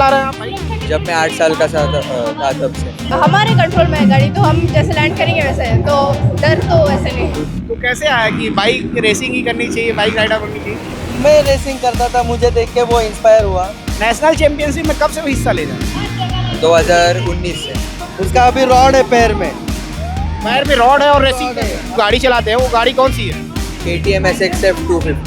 रहे हैं आप भाई? जब मैं 8 साल का था तब से। हमारे कंट्रोल में है गाड़ी, तो हम जैसे लैंड करेंगे वैसे है, तो डर तो वैसे नहीं। तो कैसे आया कि बाइक रेसिंग ही करनी चाहिए, बाइक राइडर बननी चाहिए? मैं रेसिंग करता था, मुझे देख के वो इंस्पायर हुआ। नेशनल चैंपियनशिप में कब से वो हिस्सा ले रहे हैं? 2019 से। उसका अभी रॉड है पैर में। पैर में रॉड है और रेसिंग गाड़ी चलाते हैं, वो गाड़ी कौन सी है? KTM SXF 250।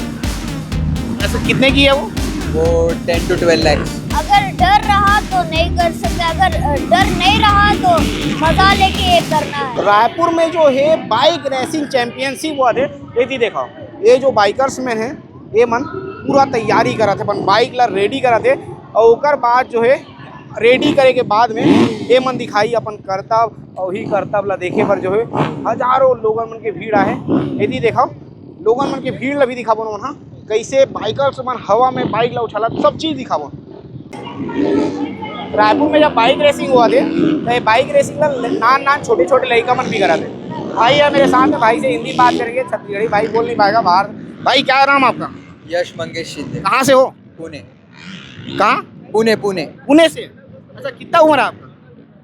ऐसे कितने की है वो 10 to 12 lakhs। अगर डर रहा तो नहीं कर सकते, अगर डर नहीं रहा तो मजा लेके ये करना है। रायपुर में जो है बाइक रेसिंग चैंपियनशिप हुआ थे, ये थी देखा, ये जो बाइकर्स में है ये मन पूरा तैयारी करा थे, अपन बाइक ला रेडी करा थे, और ओकर बाद जो है रेडी करे के बाद में ये मन दिखाई अपन करतब और ही करतब ला देखे पर जो है हजारों लोगन मन के भीड़ आए। यदि देखा लोगन मन के भीड़ ला भी दिखाबो वहाँ कैसे बाइकर्स मन हवा में बाइक ला उछाला, सब चीज़ दिखाबो। रायपुर में जब बाइक रेसिंग हुआ थे तो ये बाइक रेसिंग ला नान छोटे छोटे लड़का मन भी करा थे। भाई है मेरे साथ में, भाई से हिंदी बात करेंगे, छत्तीसगढ़ी भाई बोल नहीं पाएगा बाहर। भाई क्या नाम आपका? यश मंगेश शिंदे। कहाँ से हो? पुणे। कहाँ? पुणे। पुणे से। अच्छा, कितना उम्र है आपका?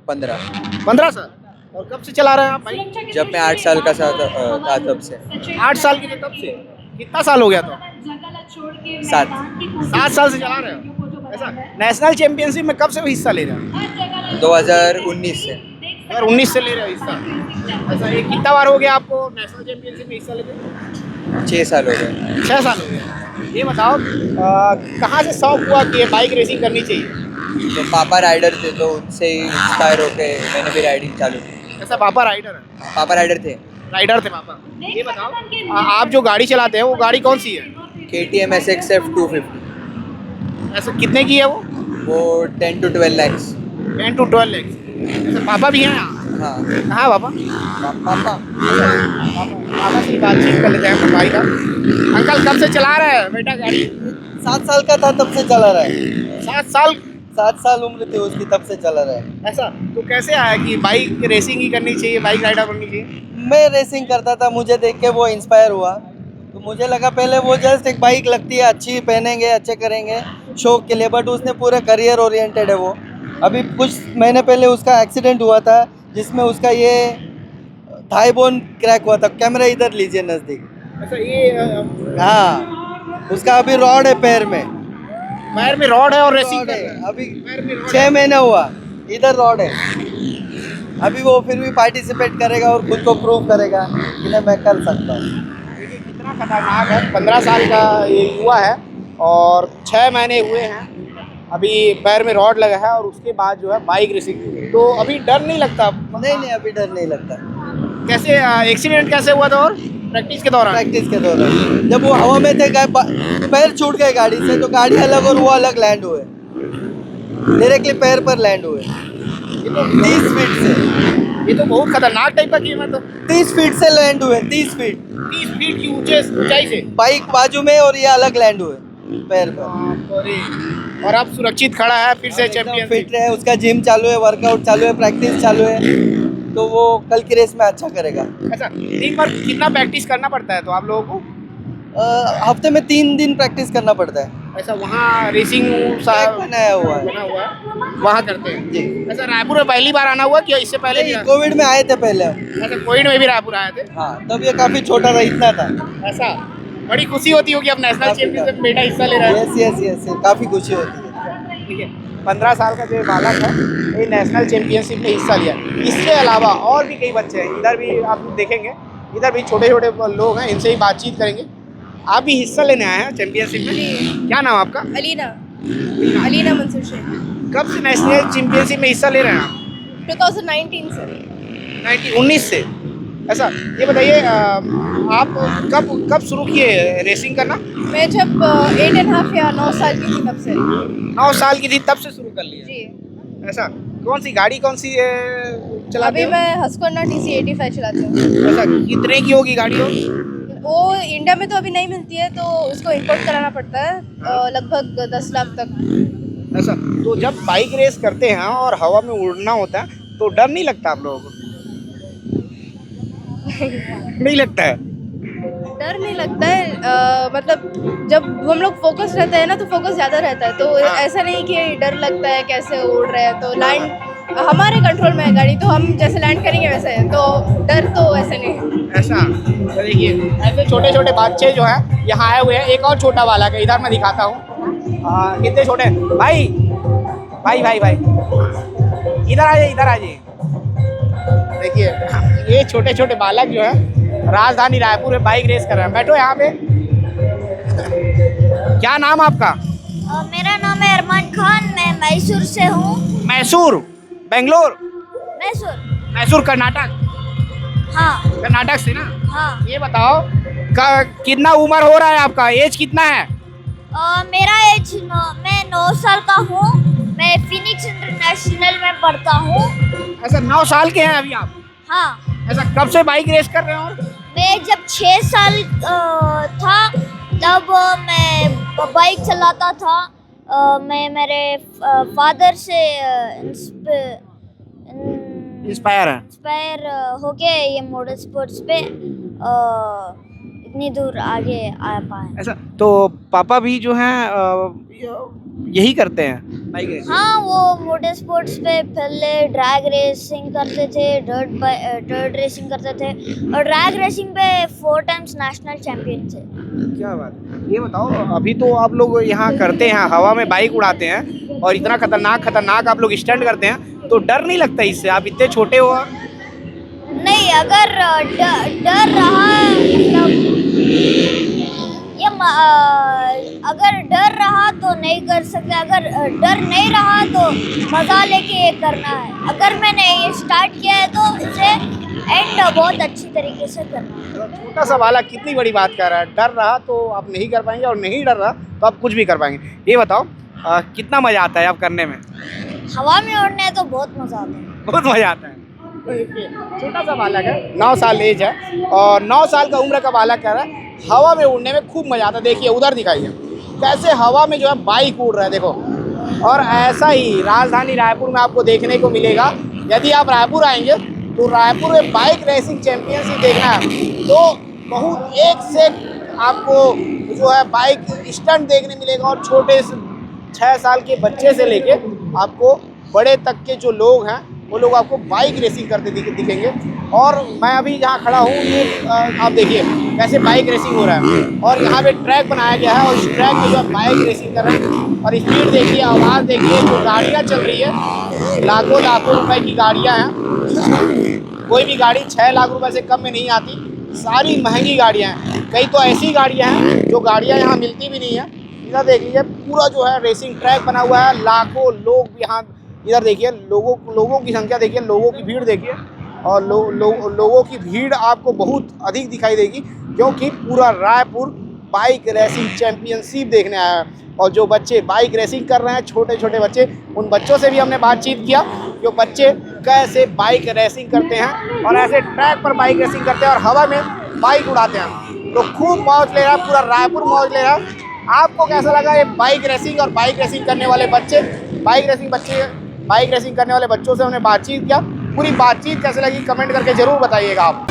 15। 15 साल। और कब से चला रहे हैं आप बाइक? जब मैं 8 साल का था तब से। 8 साल के थे तब से। कितना साल हो गया तो? 7 साल से चला रहे हो? ऐसा नेशनल चैंपियनशिप में कब से हिस्सा ले रहे हैं? 2019 से। 2019 से ले रहे हो हिस्सा। ऐसा ये कितना बार हो गया आपको नेशनल चैंपियनशिप में हिस्सा लेते? 6 साल हो गए। 6 साल हो गए। ये बताओ कहाँ से शौक हुआ कि ये बाइक रेसिंग करनी चाहिए? तो पापा राइडर थे तो उनसे ही इंस्पायर होके मैंने भी राइडिंग चालू की। ऐसा पापा राइडर है? पापा राइडर थे। राइडर थे पापा। ये बताओ आप जो गाड़ी चलाते हैं वो गाड़ी कौन सी है? KTM SXF 250। ऐसा कितने की है वो? वो 10 to 12 lakhs। 10 to 12 lakhs। ऐसा पापा भी हैं यहाँ? हाँ। कहाँ पापा? पापा। पापा से बातचीत कर लेते हैं भाई का। अंकल कब से चला रहे हैं बेटा गाड़ी? 7 साल का था तब से चला रहा है। 7 साल उम्र थी उसकी तब से चला रहा है। ऐसा तो कैसे आया कि बाइक रेसिंग ही करनी चाहिए, बाइक राइडर बननी चाहिए? मैं रेसिंग करता था, मुझे देख के वो इंस्पायर हुआ। तो मुझे लगा पहले वो जस्ट एक बाइक लगती है, अच्छी पहनेंगे, अच्छे करेंगे शौक के लिए, बट उसने पूरे करियर ओरिएंटेड है वो। अभी कुछ महीने पहले उसका एक्सीडेंट हुआ था जिसमें उसका ये थाई बोन क्रैक हुआ था। कैमरा इधर लीजिए नज़दीक। ऐसा ये हाँ, उसका अभी रॉड है पैर में। पैर में रॉड है और रेसिंग रॉड कर है, रहा है। अभी पैर में रॉड 6 महीने हुआ, इधर रॉड है। अभी वो फिर भी पार्टिसिपेट करेगा और खुद को प्रूव करेगा कि नहीं मैं कर सकता हूँ। देखिए कितना खतरनाक है। 15 साल का ये युवा है और 6 महीने हुए हैं, अभी पैर में रॉड लगा है और उसके बाद जो है बाइक रेसिंग। तो अभी डर नहीं लगता? नहीं, अभी डर नहीं लगता। कैसे एक्सीडेंट कैसे हुआ था? और प्रैक्टिस के दौरान? प्रैक्टिस के दौरान जब वो हवा में थे, पैर छूट गए गाड़ी से, तो गाड़ी अलग और वो अलग लैंड हुए, डायरेक्टली पैर पर लैंड हुए। ये तो 30 फीट से। ये तो बहुत खतरनाक टाइप का गेम है। तो 30 फीट से लैंड हुए, 30 फीट 30 फीट की ऊंचाई से बाइक बाजू में और ये अलग लैंड हुए पैर पर। और अब सुरक्षित खड़ा है फिर से चैंपियन। फिट है, उसका जिम चालू है, वर्कआउट चालू है, प्रैक्टिस चालू है, तो वो कल की रेस में अच्छा करेगा। अच्छा, दिन भर कितना प्रैक्टिस करना पड़ता है तो आप लोगों को? हफ्ते में 3 दिन प्रैक्टिस करना पड़ता है। ऐसा वहाँ रेसिंग बनाया हुआ है, बना हुआ है, वहाँ करते हैं जी। ऐसा रायपुर में पहली बार आना हुआ कि इससे पहले भी? कोविड में आए थे पहले हम। ऐसा कोविड में भी रायपुर आए थे? हाँ, तब ये काफी छोटा था, इतना था। ऐसा बड़ी खुशी होती होगी अब नेशनल चैंपियनशिप में बेटा हिस्सा ले रहा है? यस, काफी खुशी होती है। ठीक है। 15 साल का जो बालक है ये नेशनल चैंपियनशिप में हिस्सा लिया। इसके अलावा और भी कई बच्चे हैं, इधर भी आप देखेंगे, इधर भी छोटे छोटे लोग हैं, इनसे ही बातचीत करेंगे। आप भी हिस्सा लेने आए हैं चैंपियनशिप में? क्या नाम आपका? अलीना मंसूर शेख। कब से नेशनल चैंपियनशिप में हिस्सा ले रहे हैं आप? 2019 से। 19 से। ऐसा ये बताइए आप कब शुरू किए रेसिंग करना? मैं जब 8.5 या 9 साल की थी तब से। 9 साल की थी तब से शुरू कर लिया? जी। ऐसा कौन सी गाड़ी कौन सी चलाते अभी हो? मैं हस्कवर्ना TC 85 चलाती हूँ। ऐसा कितने की होगी गाड़ी? वो इंडिया में तो अभी नहीं मिलती है, तो उसको इंपोर्ट कराना पड़ता है, लगभग 10 लाख तक। ऐसा तो जब बाइक रेस करते हैं और हवा में उड़ना होता है तो डर नहीं लगता आप लोगों को? नहीं लगता है? डर नहीं लगता है, मतलब जब हम लोग फोकस रहते हैं ना तो फोकस ज़्यादा रहता है, तो ऐसा नहीं कि डर लगता है कैसे उड़ रहे हैं, तो लैंड हमारे कंट्रोल में है गाड़ी, तो हम जैसे लैंड करेंगे वैसे है, तो डर तो ऐसे नहीं है। ऐसा तो देखिए ऐसे छोटे छोटे बच्चे जो हैं यहाँ आए हुए हैं। एक और छोटा वाला है, इधर मैं दिखाता हूँ। कितने छोटे हैं भाई, भाई भाई भाई इधर आ जाइए, इधर आ जाइए। देखिए ये छोटे छोटे बालक जो है राजधानी रायपुर में बाइक रेस कर रहे हैं। बैठो यहाँ पे। क्या नाम आपका? मेरा नाम है अरमान खान, मैं मैसूर से हूँ। मैसूर, बेंगलोर, मैसूर, मैसूर कर्नाटक, हाँ कर्नाटक से ना। हाँ। ये बताओ कितना उम्र हो रहा है आपका, एज कितना है? मेरा एज मैं 9 साल का हूँ। मैं फिनिक्स इंटरनेशनल में पढ़ता हूँ। ऐसा 9 साल के हैं अभी आप? हाँ। ऐसा कब से बाइक रेस कर रहे हो? मैं जब 6 साल था तब मैं बाइक चलाता था। मैं मेरे फादर से इंस्पायर है। इंस्पायर होके ये मोटर स्पोर्ट्स पे इतनी दूर आगे आ पाए। ऐसा तो पापा भी जो हैं यही करते हैं बाइक रेस? हाँ, वो मोटर स्पोर्ट्स पे पहले ड्रैग रेसिंग करते थे, डर्ट रेसिंग करते थे, और ड्रैग रेसिंग पे 4 टाइम्स नेशनल चैंपियन थे। क्या बात है। ये बताओ अभी तो आप लोग यहाँ करते हैं, हवा में बाइक उड़ाते हैं और इतना खतरनाक आप लोग स्टंट करते हैं, तो डर नहीं लगता इससे? आप इतने छोटे हो। नहीं, अगर डर रहा मतलब अगर डर रहा तो नहीं कर सकते, अगर डर नहीं रहा तो मजा लेके ये करना है। अगर मैंने ये स्टार्ट किया है तो इसे एंड बहुत अच्छी तरीके से करना है। छोटा सा बालक कितनी बड़ी बात कर रहा है। डर रहा तो आप नहीं कर पाएंगे और नहीं डर रहा तो आप कुछ भी कर पाएंगे। ये बताओ कितना मजा आता है आप करने में? हवा में उड़ने तो बहुत मजा आता है। बहुत मजा आता है। छोटा सा बालक है, 9 साल एज है और 9 साल का उम्र का बालक कर रहा है। हवा में उड़ने में खूब मजा आता है। देखिए उधर दिखाइए कैसे हवा में जो है बाइक उड़ रहा है, देखो। और ऐसा ही राजधानी रायपुर में आपको देखने को मिलेगा। यदि आप रायपुर आएंगे तो रायपुर में बाइक रेसिंग चैंपियनशिप देखना है तो बहुत एक से आपको जो है बाइक स्टंट देखने मिलेगा। और छोटे 6 साल के बच्चे से लेके आपको बड़े तक के जो लोग हैं वो लोग आपको बाइक रेसिंग करते दिखेंगे। और मैं अभी जहाँ खड़ा हूँ ये आप देखिए कैसे बाइक रेसिंग हो रहा है। और यहाँ पे ट्रैक बनाया गया है और इस ट्रैक में जो है बाइक रेसिंग कर रहे हैं। और स्पीड देखिए, आवाज़ देखिए, जो गाड़ियाँ चल रही है लाखों रुपए की गाड़ियाँ हैं। कोई भी गाड़ी 6 लाख रुपए से कम में नहीं आती, सारी महंगी गाड़ियाँ हैं। कई तो ऐसी गाड़ियाँ हैं जो गाड़ियाँ यहाँ मिलती भी नहीं है। इधर देख लीजिए पूरा जो है रेसिंग ट्रैक बना हुआ है, लाखों लोग यहाँ। इधर देखिए लोगों की संख्या देखिए, लोगों की भीड़ देखिए। और लोगों की भीड़ आपको बहुत अधिक दिखाई देगी क्योंकि पूरा रायपुर बाइक रेसिंग चैंपियनशिप देखने आया है। और जो बच्चे बाइक रेसिंग कर रहे हैं, छोटे छोटे बच्चे, उन बच्चों से भी हमने बातचीत किया कि बच्चे कैसे बाइक रेसिंग करते हैं और ऐसे ट्रैक पर बाइक रेसिंग करते हैं और हवा में बाइक उड़ाते हैं। तो खूब मौज ले रहा है, पूरा रायपुर मौज ले रहा है। आपको कैसा लगा ये बाइक रेसिंग और बाइक रेसिंग करने वाले बच्चे? बाइक रेसिंग करने वाले बच्चों से हमने बातचीत किया। पूरी बातचीत कैसे लगी कमेंट करके ज़रूर बताइएगा आप।